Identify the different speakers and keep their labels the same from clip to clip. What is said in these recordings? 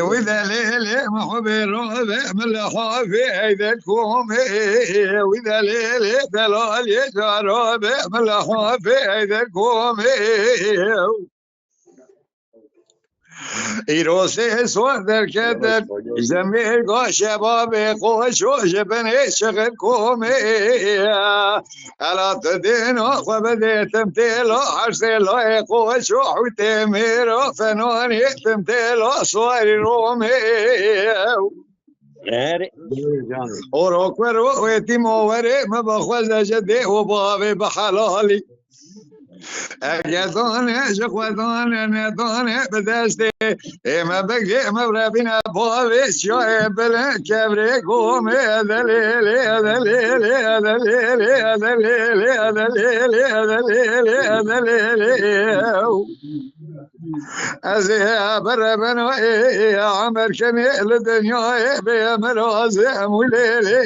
Speaker 1: وإذا ليلي محب الرابع من الحافي عيدكم وإذا ليلي دلال يجار رابع من الحافي عيدكم ایروسی سوار در کدر زمیر گا شباب خوش و جبنی شغل کومی الا تدین و بده تمثيل حرسل خوش و حوت مير فنوني تمثيل صوار رومي اوروكور ويتيموري ما بخوز جدي وبابي بحلالي اگدانه شخوادانه ندانه بدسته ما بگه مبربین باویش یا بله کبره گومه دلیلی دلیلی دلیلی دلیلی دلیلی دلیلی دلیلی از بربن و عمر کنی لدنیای بیمر آزم و لیلی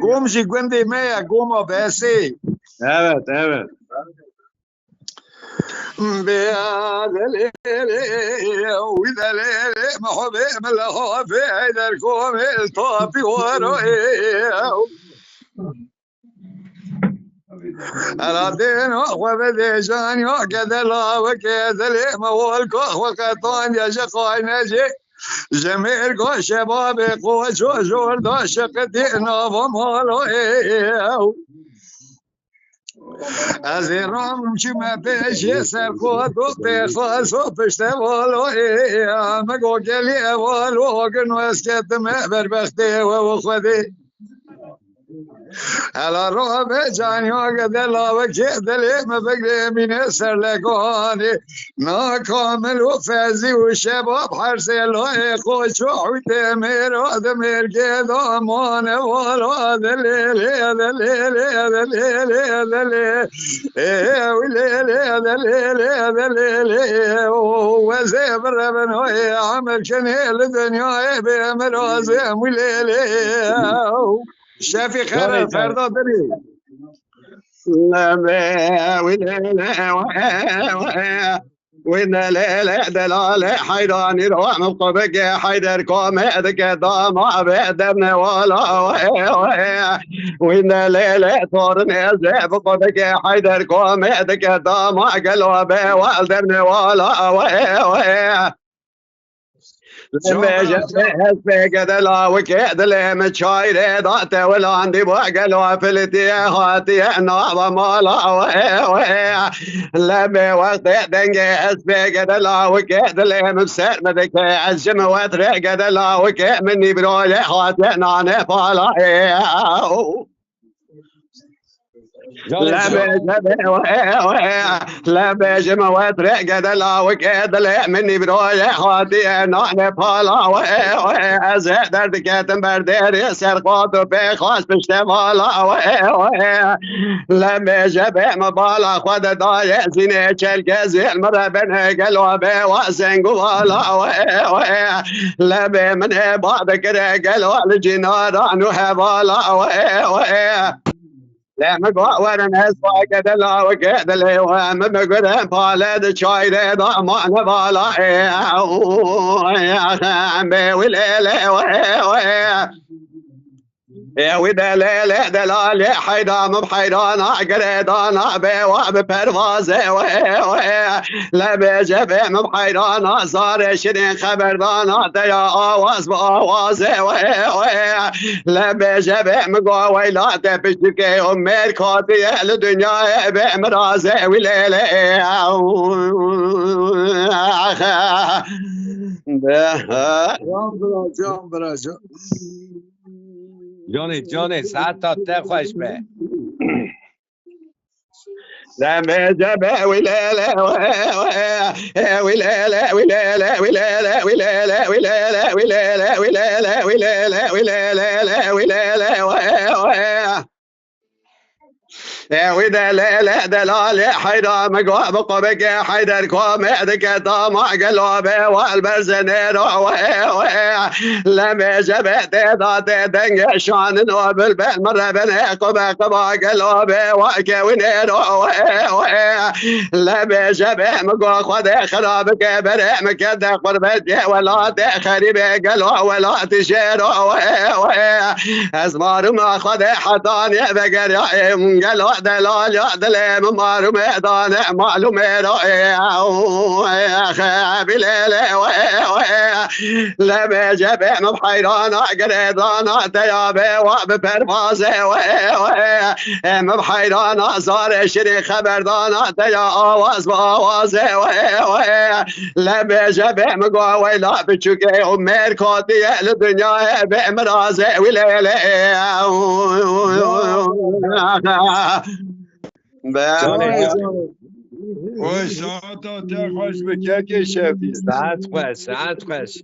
Speaker 1: گوم شی گوندی میا گوم بسی
Speaker 2: Evet, evet.
Speaker 1: بيادلي وذليلي محبي من الخوفي عيدركم الطافي وروي الدين وبدي جان يوكد الله وكيد لي مولك وقطان يا شقاي نجي جميل قو شباب قوش وجور داشق دينا ومالو از ایران چی ما پیش سر خود و پیخواست و پشت والو مگو گلی والو گنو اسکت ما بربختی و خودی الا رو به جانیو گدلا و که دلی ما بگلی مینه سر لگانی ناکامل و فزی و شباب هر سلای خوش و حوت میراد مرگه دامان والا دلیلی دلیلی دلیلی دلیلی ولیلی دلیلی دلیلی و زبر بنوی عمل کنیل دنیای بیمر آزم ولیلی شفی خیره فردا داری
Speaker 2: وإن ليلة دلالة حيراني روح مطبق حيدر كوم ذك ضامع بيدمن ولا وإن ليلة طورني زيب طبق حيدر كوم ذك ضامع قلوبي والدمن ولا لما جت فيك دلا وكيد لي متشاير ضعت ولا عندي بوقلوا فلتي هاتي نعظم مالا لما وقت دنجي فيك دلا وكيد لي مسر بدك عزم وطريق دلا وكيد مني بروي هاتي ناني فالا لا بيجي مواد رقة دلا وكيد لي مني بروي هاتي ناني فالا ازهد دردكاتم بردير يسر قوتو بيخواس بشتمالا لا بيجي مبالا خود داي زيني چلك زين مرة بين قلوبي واسن قوالا لا بي من بعد كده قلوا الجناران وهبالا لا مقوى ناس واجد لا وكيد لي وهم مقرن بالد شايد ضمان بالا يا وليلة يا ودا ليلة دلالي حيدان بحيدان قريدان بواب بروازة لا بجبه بحيدان صار شرين خبردان ديا آواز بآوازة لا بجبه مقوى لا تبشتكي أمير كاتي الدنيا بمرازة وليلة
Speaker 1: جان برا
Speaker 3: جونی ساعت تا خوش به
Speaker 2: لما جبه ولاله ولاله ولاله ولاله ولاله ولاله ولاله ولاله ولاله ولاله ولاله وإذا ليلة دلال حيدر مقوى بقبك حيدر كوميدك طمع قلوبي والبرزنين لما جبت ذات دنق شان نوبل بالمرة بنقبة قبا قلوبي وكوينين لما جبت مقوى خذ خرابك بريمك دقر بدي ولا تخريب قلو ولا تشير أزمار ما خذ حطاني بقر يا قلو دلال يعدل ممار ميدان معلومة بليلة لما جبه مبحيران قريضان تيابي وببرفازي مبحيران صار شري خبردان تيا آواز بآوازي لما جبه مقاوي لا بتشكي أمير كوتي للدنيا بإمرازي وليلة
Speaker 1: خوش ساعت تا خوش بکه که شفی
Speaker 3: ساعت خوش